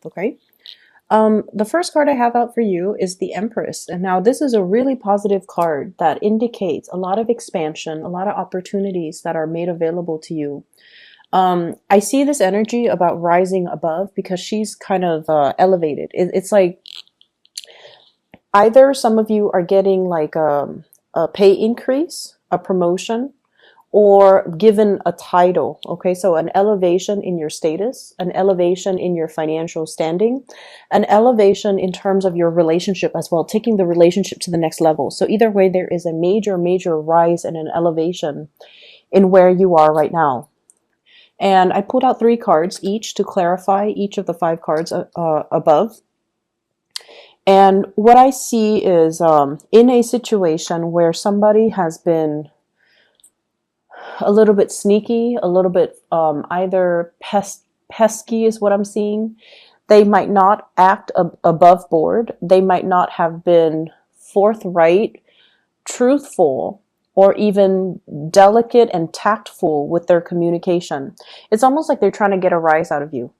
Okay. The first card I have out for you is the Empress. And now this is a really positive card that indicates a lot of expansion, a lot of opportunities that are made available to you. I see this energy about rising above because she's kind of elevated. It's like either some of you are getting like a pay increase, a promotion, or given a title. Okay, so an elevation in your status, an elevation in your financial standing, an elevation in terms of your relationship as well, taking the relationship to the next level. So either way, there is a major rise and an elevation in where you are right now. And I pulled out 3 cards each to clarify each of the 5 cards above. And what I see is in a situation where somebody has been a little bit sneaky, a little bit either pesky is what I'm seeing. They might not act above board. They might not have been forthright, truthful, or even delicate and tactful with their communication. It's almost like they're trying to get a rise out of you.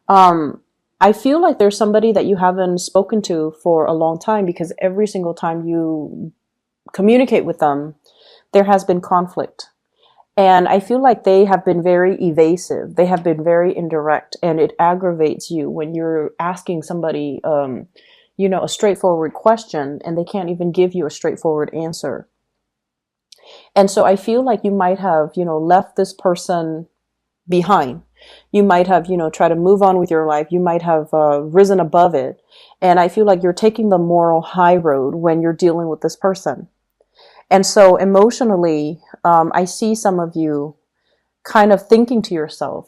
I feel like there's somebody that you haven't spoken to for a long time because every single time you communicate with them, there has been conflict. And I feel like they have been very evasive. They have been very indirect, and it aggravates you when you're asking somebody, a straightforward question, and they can't even give you a straightforward answer. And so I feel like you might have, left this person behind. You might have, try to move on with your life. You might have risen above it. And I feel like you're taking the moral high road when you're dealing with this person. And so emotionally, I see some of you kind of thinking to yourself,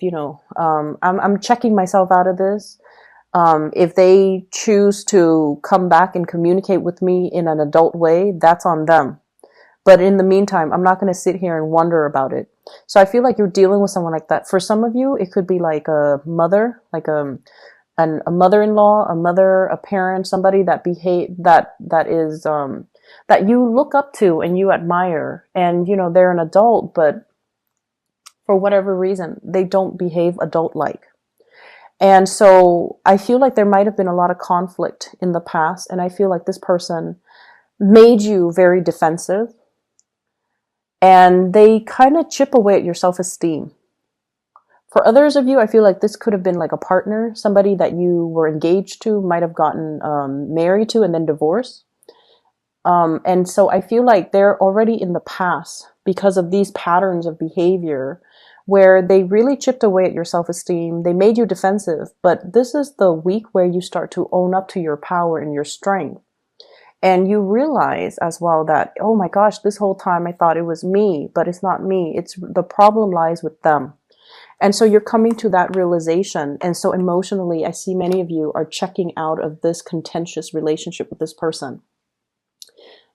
I'm checking myself out of this. If they choose to come back and communicate with me in an adult way, that's on them. But in the meantime, I'm not going to sit here and wonder about it. So I feel like you're dealing with someone like that. For some of you, it could be like a mother, like a mother-in-law, a mother, a parent, somebody that is that you look up to and you admire, and they're an adult, but for whatever reason they don't behave adult-like. And so I feel like there might have been a lot of conflict in the past, and I feel like this person made you very defensive, and they kind of chip away at your self-esteem. For others of you, I feel like this could have been like a partner, somebody that you were engaged to, might have gotten married to and then divorced. And so I feel like they're already in the past because of these patterns of behavior where they really chipped away at your self-esteem. They made you defensive, but this is the week where you start to own up to your power and your strength. And you realize as well that, oh my gosh, this whole time I thought it was me, but it's not me. It's the problem lies with them. And so you're coming to that realization. And so emotionally, I see many of you are checking out of this contentious relationship with this person.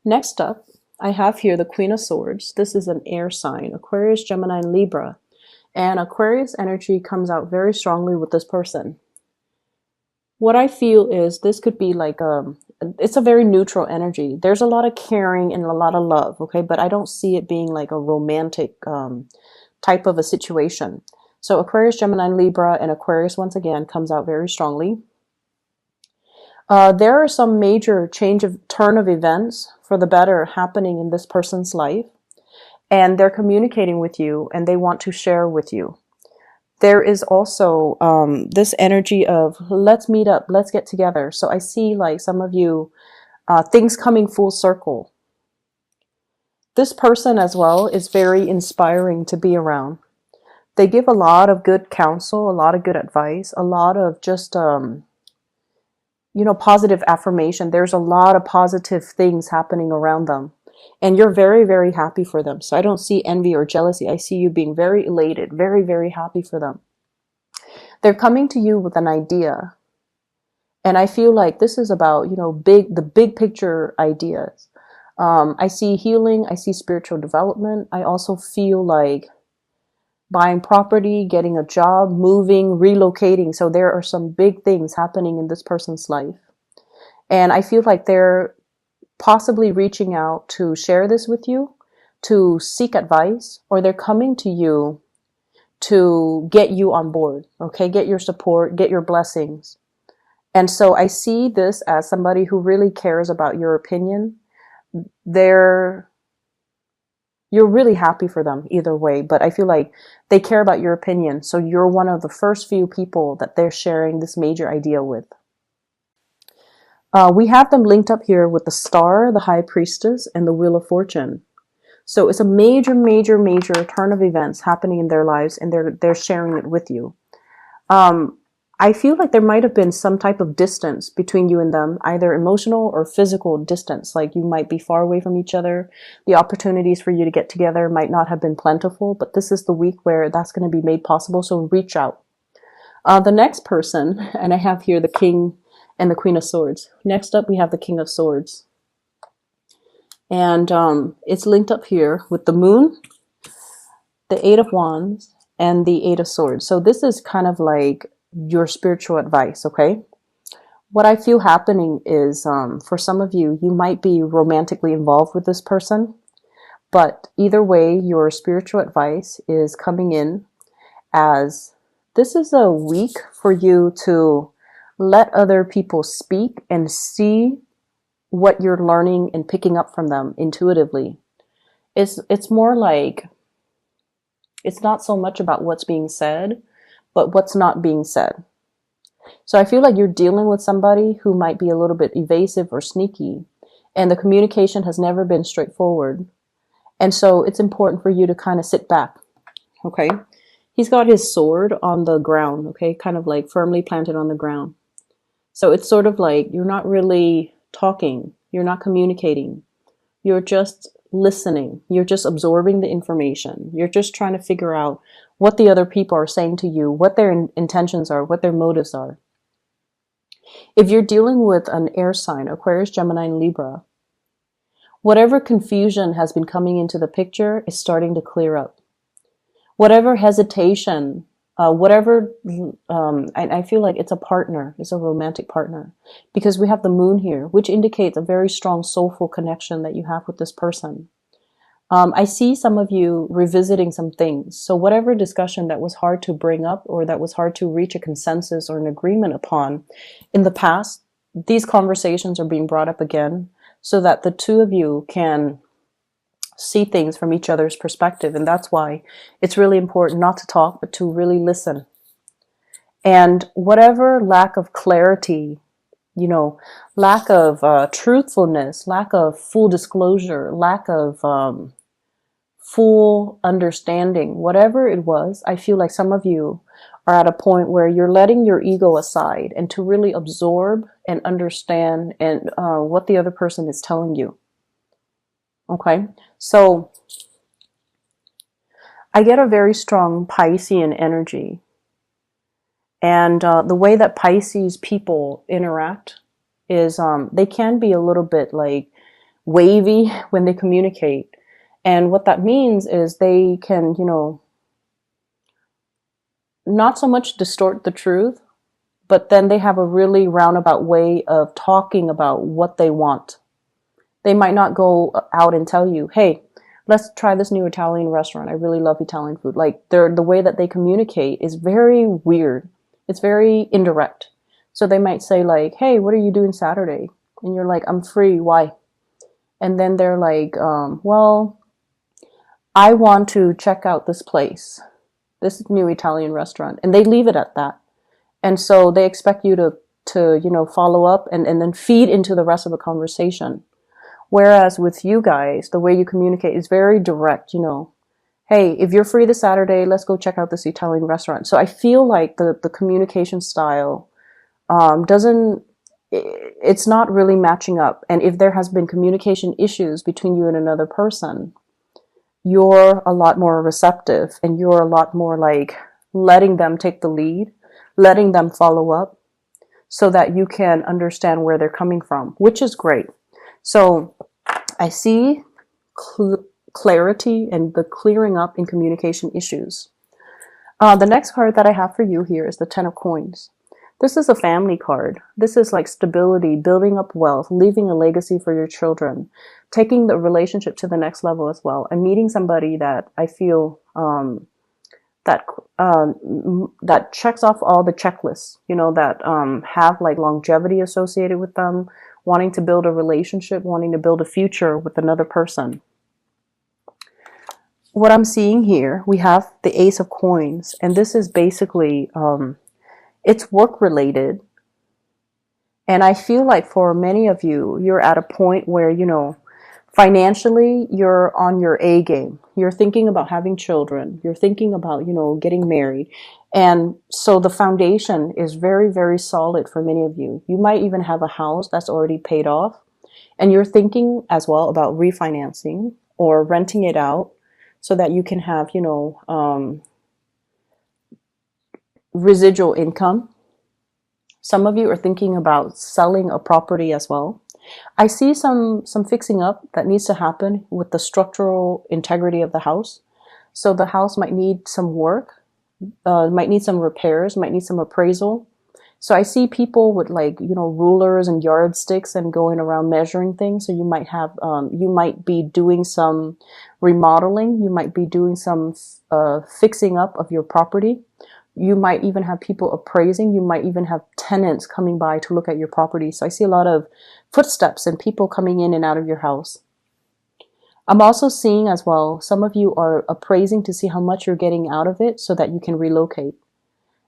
Next up, I have here the Queen of Swords. This is an air sign, Aquarius, Gemini, and Libra. And Aquarius energy comes out very strongly with this person. What I feel is this could be like it's a very neutral energy. There's a lot of caring and a lot of love, okay? But I don't see it being like a romantic type of a situation. So Aquarius, Gemini, Libra, and Aquarius once again comes out very strongly. There are some major turn of events for the better happening in this person's life, and they're communicating with you and they want to share with you. There is also this energy of let's meet up, let's get together. So I see like some of you, things coming full circle. This person as well is very inspiring to be around. They give a lot of good counsel, a lot of good advice, a lot of just, positive affirmation. There's a lot of positive things happening around them. And you're very, very happy for them. So I don't see envy or jealousy. I see you being very elated, very, very happy for them. They're coming to you with an idea. And I feel like this is about, the big picture ideas. I see healing. I see spiritual development. I also feel like buying property, getting a job, moving, relocating. So there are some big things happening in this person's life. And I feel like they're possibly reaching out to share this with you, to seek advice, or they're coming to you to get you on board, okay? Get your support, get your blessings. And so I see this as somebody who really cares about your opinion. You're really happy for them either way, but I feel like they care about your opinion. So you're one of the first few people that they're sharing this major idea with. We have them linked up here with the Star, the High Priestess, and the Wheel of Fortune. So it's a major, major, major turn of events happening in their lives, and they're sharing it with you. I feel like there might have been some type of distance between you and them, either emotional or physical distance. Like you might be far away from each other. The opportunities for you to get together might not have been plentiful, but this is the week where that's going to be made possible. So reach out. The next person, and I have here the King and the Queen of Swords. Next up, we have the King of Swords. And it's linked up here with the Moon, the Eight of Wands, and the Eight of Swords. So this is kind of like your spiritual advice, okay? What I feel happening is for some of you, you might be romantically involved with this person, but either way, your spiritual advice is coming in as this is a week for you to let other people speak and see what you're learning and picking up from them intuitively. It's more like, it's not so much about what's being said, but what's not being said. So I feel like you're dealing with somebody who might be a little bit evasive or sneaky, and the communication has never been straightforward. And so it's important for you to kind of sit back, okay? He's got his sword on the ground, okay? Kind of like firmly planted on the ground. So it's sort of like you're not really talking, you're not communicating, you're just listening, you're just absorbing the information, you're just trying to figure out what the other people are saying to you, what their intentions are, what their motives are. If you're dealing with an air sign, Aquarius, Gemini, and Libra, whatever confusion has been coming into the picture is starting to clear up. Whatever hesitation, I feel like it's a partner, it's a romantic partner, because we have the Moon here, which indicates a very strong soulful connection that you have with this person. I see some of you revisiting some things. So whatever discussion that was hard to bring up or that was hard to reach a consensus or an agreement upon in the past, these conversations are being brought up again so that the two of you can see things from each other's perspective. And that's why it's really important not to talk, but to really listen. And whatever lack of clarity, lack of truthfulness, lack of full disclosure, lack of full understanding, whatever it was, I feel like some of you are at a point where you're letting your ego aside and to really absorb and understand and what the other person is telling you. Okay, so I get a very strong Piscean energy. And the way that Pisces people interact is they can be a little bit like wavy when they communicate. And what that means is they can, not so much distort the truth, but then they have a really roundabout way of talking about what they want. They might not go out and tell you, hey, let's try this new Italian restaurant. I really love Italian food. Like the way that they communicate is very weird. It's very indirect. So they might say like, hey, what are you doing Saturday? And you're like, I'm free. Why? And then they're like, well, I want to check out this place, this new Italian restaurant. And they leave it at that. And so they expect you to follow up and then feed into the rest of the conversation. Whereas with you guys, the way you communicate is very direct, hey, if you're free this Saturday, let's go check out this Italian restaurant. So I feel like the communication style it's not really matching up. And if there has been communication issues between you and another person, you're a lot more receptive and you're a lot more like letting them take the lead, letting them follow up so that you can understand where they're coming from, which is great. So I see clarity and the clearing up in communication issues. The next card that I have for you here is the Ten of Coins. This is a family card. This is like stability, building up wealth, leaving a legacy for your children, taking the relationship to the next level as well. I'm meeting somebody that I feel that that checks off all the checklists, you know, that have like longevity associated with them, wanting to build a relationship, wanting to build a future with another person. What I'm seeing here, we have the Ace of Coins, and this is basically it's work related. And I feel like for many of you, you're at a point where, you know, financially, you're on your A game. You're thinking about having children. You're thinking about, you know, getting married. And so the foundation is very, very solid for many of you. You might even have a house that's already paid off. And you're thinking as well about refinancing or renting it out so that you can have, you know, residual income. Some of you are thinking about selling a property as well. I see some fixing up that needs to happen with the structural integrity of the house. So the house might need some work, might need some repairs, might need some appraisal. So I see people with like, you know, rulers and yardsticks and going around measuring things. So you might have, you might be doing some remodeling. You might be doing some fixing up of your property. You might even have people appraising. You might even have tenants coming by to look at your property. So I see a lot of footsteps and people coming in and out of your house. I'm also seeing as well, some of you are appraising to see how much you're getting out of it so that you can relocate.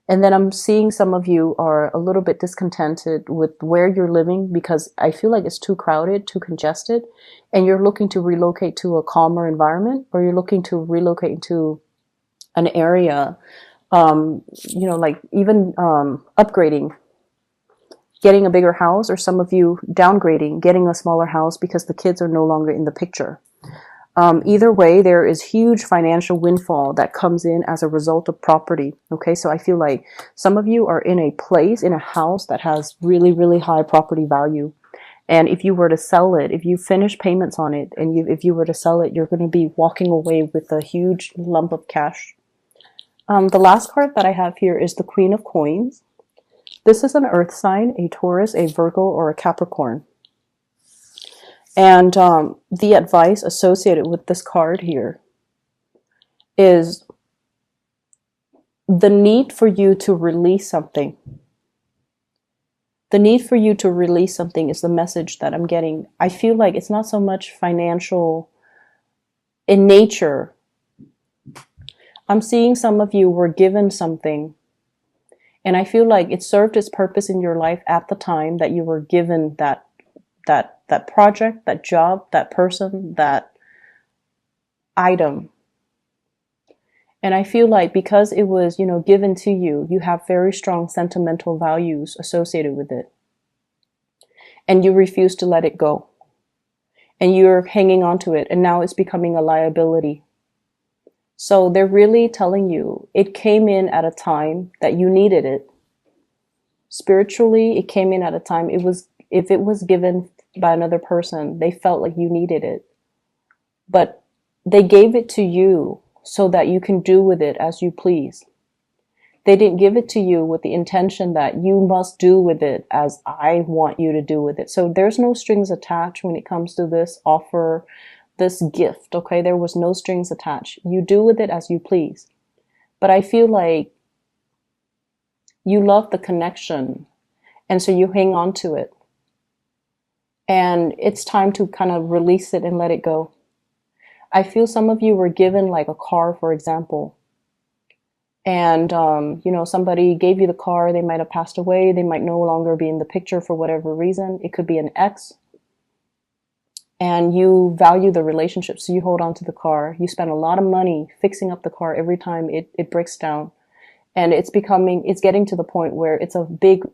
And then I'm seeing some of you are a little bit discontented with where you're living because I feel like it's too crowded, too congested, and you're looking to relocate to a calmer environment, or you're looking to relocate into an area, you know, like even upgrading, getting a bigger house, or some of you downgrading, getting a smaller house because the kids are no longer in the picture. Either way, there is huge financial windfall that comes in as a result of property. Okay, so I feel like some of you are in a place, in a house that has really, really high property value. And if you were to sell it, if you finish payments on it, and if you were to sell it, you're going to be walking away with a huge lump of cash. The last card that I have here is the Queen of Coins. This is an earth sign, a Taurus, a Virgo, or a Capricorn. And the advice associated with this card here is the need for you to release something. The need for you to release something is the message that I'm getting. I feel like it's not so much financial in nature. I'm seeing some of you were given something, and I feel like it served its purpose in your life at the time that you were given that project, that job, that person, that item. And I feel like because it was, you know, given to you, you have very strong sentimental values associated with it. And you refuse to let it go. And you're hanging on to it, and now it's becoming a liability. So they're really telling you it came in at a time that you needed it. Spiritually, it came in at a time if it was given by another person, they felt like you needed it. But they gave it to you so that you can do with it as you please. They didn't give it to you with the intention that you must do with it as I want you to do with it. So there's no strings attached when it comes to this offer, this gift, okay? There was no strings attached. You do with it as you please. But I feel like you love the connection, and so you hang on to it. And it's time to kind of release it and let it go. I feel some of you were given like a car, for example. And, you know, somebody gave you the car. They might have passed away. They might no longer be in the picture for whatever reason. It could be an ex. And you value the relationship, so you hold on to the car. You spend a lot of money fixing up the car every time it breaks down. And it's getting to the point where it's a big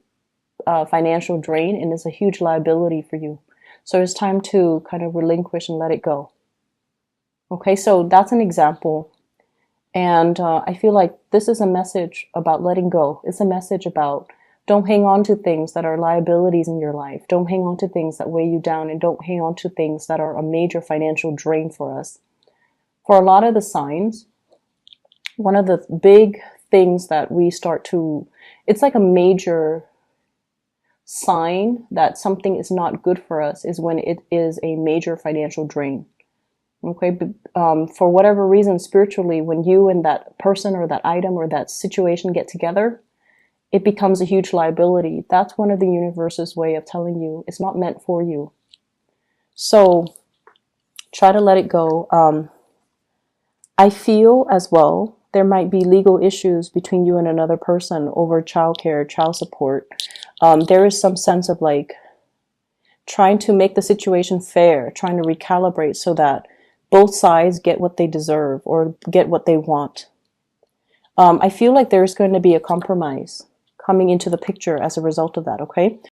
financial drain, and it's a huge liability for you. So it's time to kind of relinquish and let it go. Okay, so that's an example. And I feel like this is a message about letting go. It's a message about don't hang on to things that are liabilities in your life. Don't hang on to things that weigh you down, and don't hang on to things that are a major financial drain for us. For a lot of the signs, one of the big things that we start to, it's like a major sign that something is not good for us is when it is a major financial drain. Okay, but, for whatever reason, spiritually, when you and that person or that item or that situation get together, it becomes a huge liability. That's one of the universe's way of telling you it's not meant for you. So try to let it go. I feel as well there might be legal issues between you and another person over childcare, child support. There is some sense of like trying to make the situation fair, trying to recalibrate so that both sides get what they deserve or get what they want. I feel like there's going to be a compromise coming into the picture as a result of that, okay?